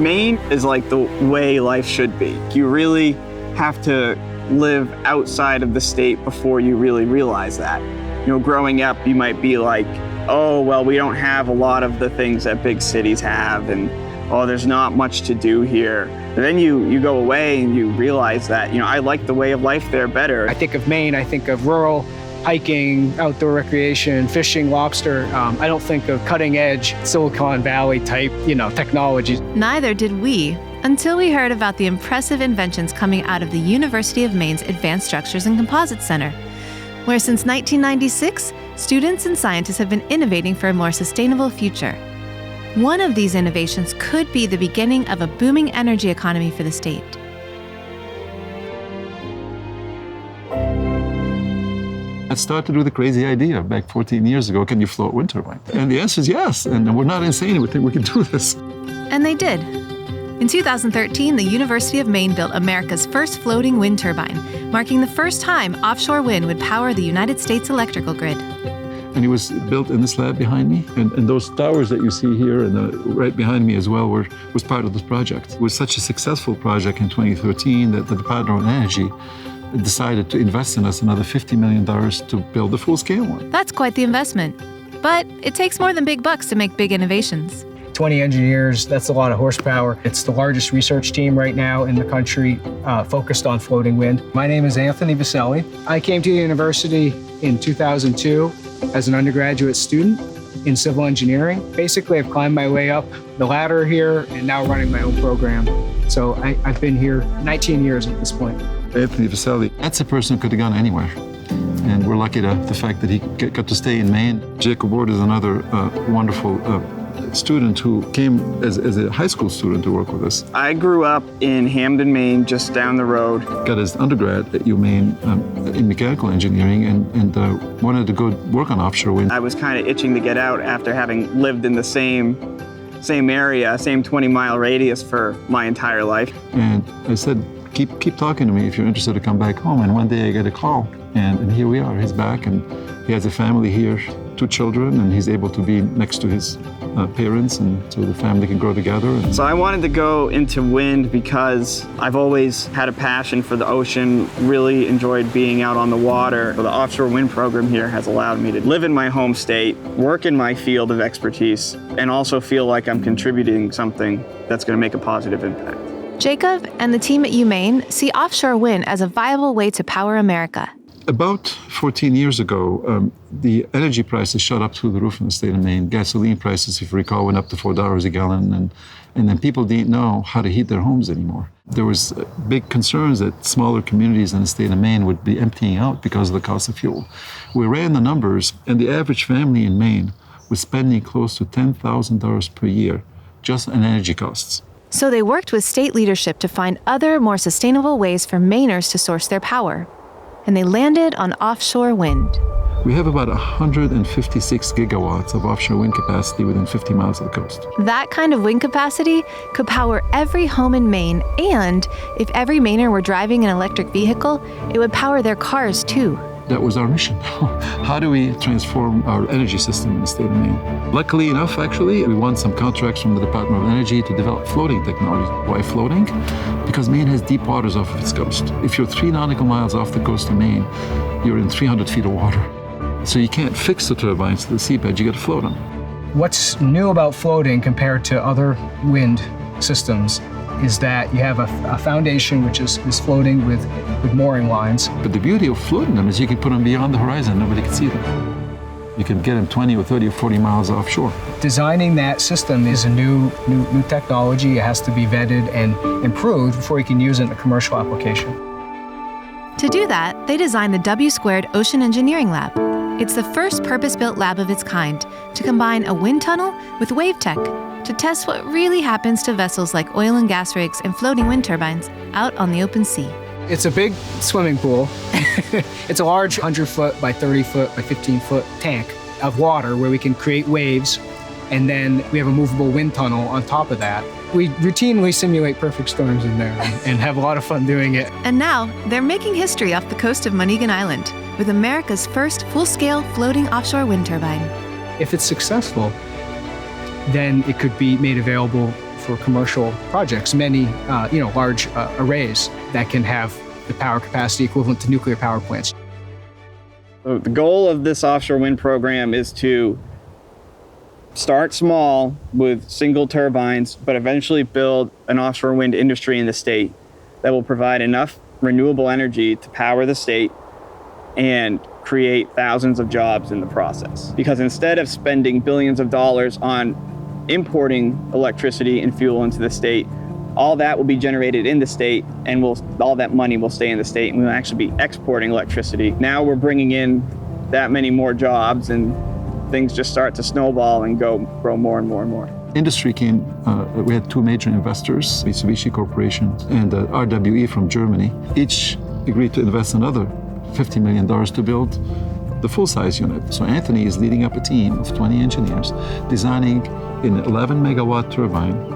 Maine is like the way life should be. You really have to live outside of the state before you really realize that. You know, growing up, you might be like, oh, well, we don't have a lot of the things that big cities have, and oh, there's not much to do here. But then you go away and you realize that, you know, I like the way of life there better. I think of Maine, I think of rural, hiking, outdoor recreation, fishing, lobster. I don't think of cutting edge Silicon Valley type, technologies. Neither did we, until we heard about the impressive inventions coming out of the University of Maine's Advanced Structures and Composites Center, where since 1996, students and scientists have been innovating for a more sustainable future. One of these innovations could be the beginning of a booming energy economy for the state. I started with a crazy idea back 14 years ago, can you float wind turbine? And the answer is yes, and we're not insane, we think we can do this. And they did. In 2013, the University of Maine built America's first floating wind turbine, marking the first time offshore wind would power the United States electrical grid. And it was built in this lab behind me, and those towers that you see here and right behind me as well was part of this project. It was such a successful project in 2013 that the Department of Energy decided to invest in us another $50 million to build a full-scale one. That's quite the investment. But it takes more than big bucks to make big innovations. 20 engineers, that's a lot of horsepower. It's the largest research team right now in the country focused on floating wind. My name is Anthony Viselli. I came to the university in 2002 as an undergraduate student in civil engineering. Basically, I've climbed my way up the ladder here and now running my own program. So I've been here 19 years at this point. Anthony Viselli, that's a person who could have gone anywhere. And we're lucky the fact that he got to stay in Maine. Jacob Ward is another wonderful student who came as a high school student to work with us. I grew up in Hamden, Maine, just down the road. Got his undergrad at UMaine in mechanical engineering and wanted to go work on offshore wind. I was kind of itching to get out after having lived in the same area, same 20-mile radius for my entire life. And I said, keep talking to me if you're interested to come back home. And one day I get a call, and here we are. He's back, and he has a family here, 2 children, and he's able to be next to his parents, and so the family can grow together. So I wanted to go into wind because I've always had a passion for the ocean, really enjoyed being out on the water. The offshore wind program here has allowed me to live in my home state, work in my field of expertise, and also feel like I'm contributing something that's going to make a positive impact. Jacob and the team at UMaine see offshore wind as a viable way to power America. About 14 years ago, the energy prices shot up through the roof in the state of Maine. Gasoline prices, if you recall, went up to $4 a gallon, and then people didn't know how to heat their homes anymore. There was big concerns that smaller communities in the state of Maine would be emptying out because of the cost of fuel. We ran the numbers, and the average family in Maine was spending close to $10,000 per year just on energy costs. So they worked with state leadership to find other, more sustainable ways for Mainers to source their power. And they landed on offshore wind. We have about 156 gigawatts of offshore wind capacity within 50 miles of the coast. That kind of wind capacity could power every home in Maine, and if every Mainer were driving an electric vehicle, it would power their cars too. That was our mission. How do we transform our energy system in the state of Maine? Luckily enough, actually, we won some contracts from the Department of Energy to develop floating technology. Why floating? Because Maine has deep waters off of its coast. If you're 3 nautical miles off the coast of Maine, you're in 300 feet of water. So you can't fix the turbines to the seabed, you got to float them. What's new about floating compared to other wind systems is that you have a foundation which is floating with mooring lines. But the beauty of floating them is you can put them beyond the horizon, nobody can see them. You can get them 20 or 30 or 40 miles offshore. Designing that system is a new technology. It has to be vetted and improved before you can use it in a commercial application. To do that, they designed the W² Ocean Engineering Lab. It's the first purpose-built lab of its kind to combine a wind tunnel with wave tech to test what really happens to vessels like oil and gas rigs and floating wind turbines out on the open sea. It's a big swimming pool. It's a large 100-foot by 30-foot by 15-foot tank of water where we can create waves, and then we have a movable wind tunnel on top of that. We routinely simulate perfect storms in there and have a lot of fun doing it. And now, they're making history off the coast of Monhegan Island with America's first full-scale floating offshore wind turbine. If it's successful, then it could be made available for commercial projects, many large arrays that can have the power capacity equivalent to nuclear power plants. So the goal of this offshore wind program is to start small with single turbines, but eventually build an offshore wind industry in the state that will provide enough renewable energy to power the state and create thousands of jobs in the process. Because instead of spending billions of dollars on importing electricity and fuel into the state, all that will be generated in the state, and all that money will stay in the state, and we'll actually be exporting electricity. Now we're bringing in that many more jobs, and things just start to snowball and grow more and more and more. Industry came, we had two major investors, Mitsubishi Corporation and RWE from Germany. Each agreed to invest another $50 million to build the full-size unit. So Anthony is leading up a team of 20 engineers, designing an 11 megawatt turbine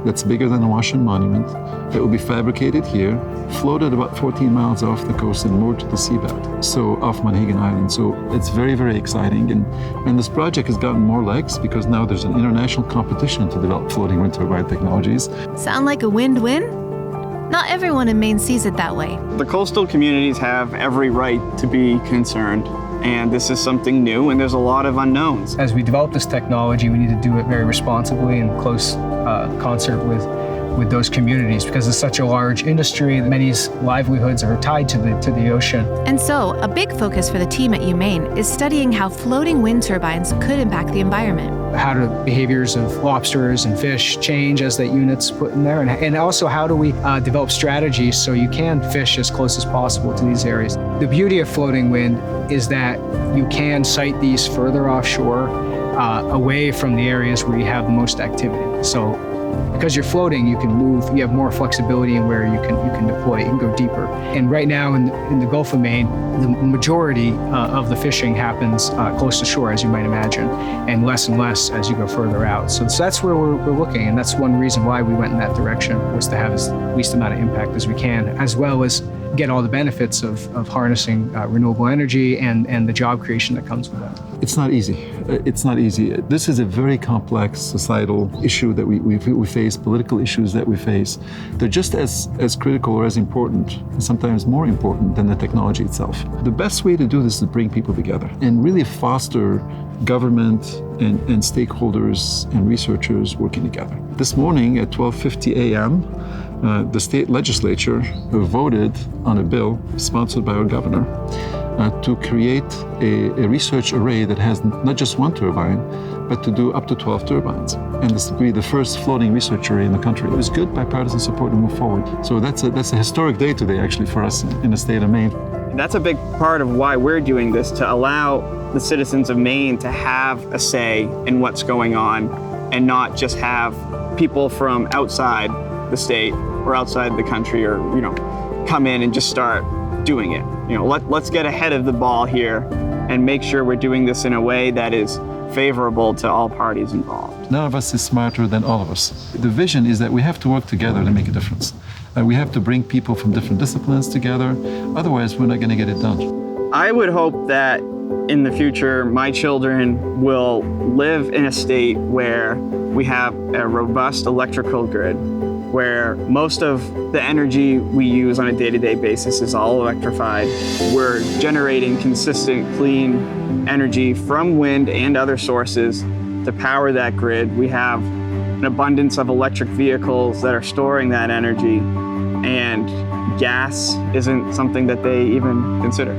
that's bigger than the Washington Monument, that will be fabricated here, floated about 14 miles off the coast and moored to the seabed, so off Monhegan Island. So it's very, very exciting. And this project has gotten more legs because now there's an international competition to develop floating wind turbine technologies. Sound like a win-win? Not everyone in Maine sees it that way. The coastal communities have every right to be concerned, and this is something new, and there's a lot of unknowns. As we develop this technology, we need to do it very responsibly in close concert with those communities, because it's such a large industry. Many's livelihoods are tied to the ocean. And so, a big focus for the team at UMaine is studying how floating wind turbines could impact the environment. How do behaviors of lobsters and fish change as that unit's put in there? And also, how do we develop strategies so you can fish as close as possible to these areas? The beauty of floating wind is that you can site these further offshore, away from the areas where you have the most activity. So because you're floating, you can move, you have more flexibility in where you can deploy, you can go deeper. And right now in the Gulf of Maine, the majority of the fishing happens close to shore, as you might imagine, and less as you go further out. So that's where we're looking, and that's one reason why we went in that direction, was to have as least amount of impact as we can, as well as get all the benefits of harnessing renewable energy and the job creation that comes with that. It's not easy. It's not easy. This is a very complex societal issue that we face, political issues that we face. They're just as critical or as important, and sometimes more important than the technology itself. The best way to do this is to bring people together and really foster government and stakeholders and researchers working together. This morning at 12:50 a.m., the state legislature voted on a bill sponsored by our governor to create a research array that has not just one turbine, but to do up to 12 turbines. And this will be the first floating research array in the country. It was good bipartisan support to move forward. So that's a historic day today, actually, for us in the state of Maine. And that's a big part of why we're doing this, to allow the citizens of Maine to have a say in what's going on, and not just have people from outside the state or outside the country, or come in and just start doing it. Let's get ahead of the ball here and make sure we're doing this in a way that is favorable to all parties involved. None of us is smarter than all of us. The vision is that we have to work together to make a difference. We have to bring people from different disciplines together. Otherwise, we're not going to get it done. I would hope that in the future, my children will live in a state where we have a robust electrical grid, where most of the energy we use on a day-to-day basis is all electrified. We're generating consistent, clean energy from wind and other sources to power that grid. We have an abundance of electric vehicles that are storing that energy, and gas isn't something that they even consider.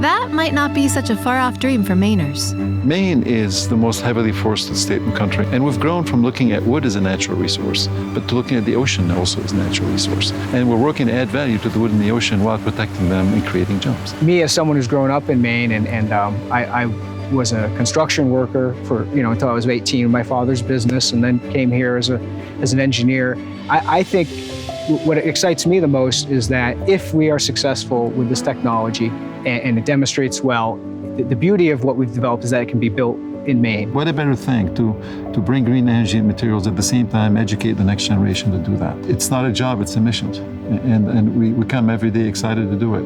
That might not be such a far-off dream for Mainers. Maine is the most heavily forested state in the country, and we've grown from looking at wood as a natural resource, but to looking at the ocean also as a natural resource. And we're working to add value to the wood in the ocean while protecting them and creating jobs. Me, as someone who's grown up in Maine, and I was a construction worker for until I was 18 in my father's business, and then came here as an engineer. I think what excites me the most is that if we are successful with this technology and it demonstrates well, the beauty of what we've developed is that it can be built in Maine. What a better thing to bring green energy and materials at the same time, educate the next generation to do that. It's not a job, it's a mission. And we come every day excited to do it.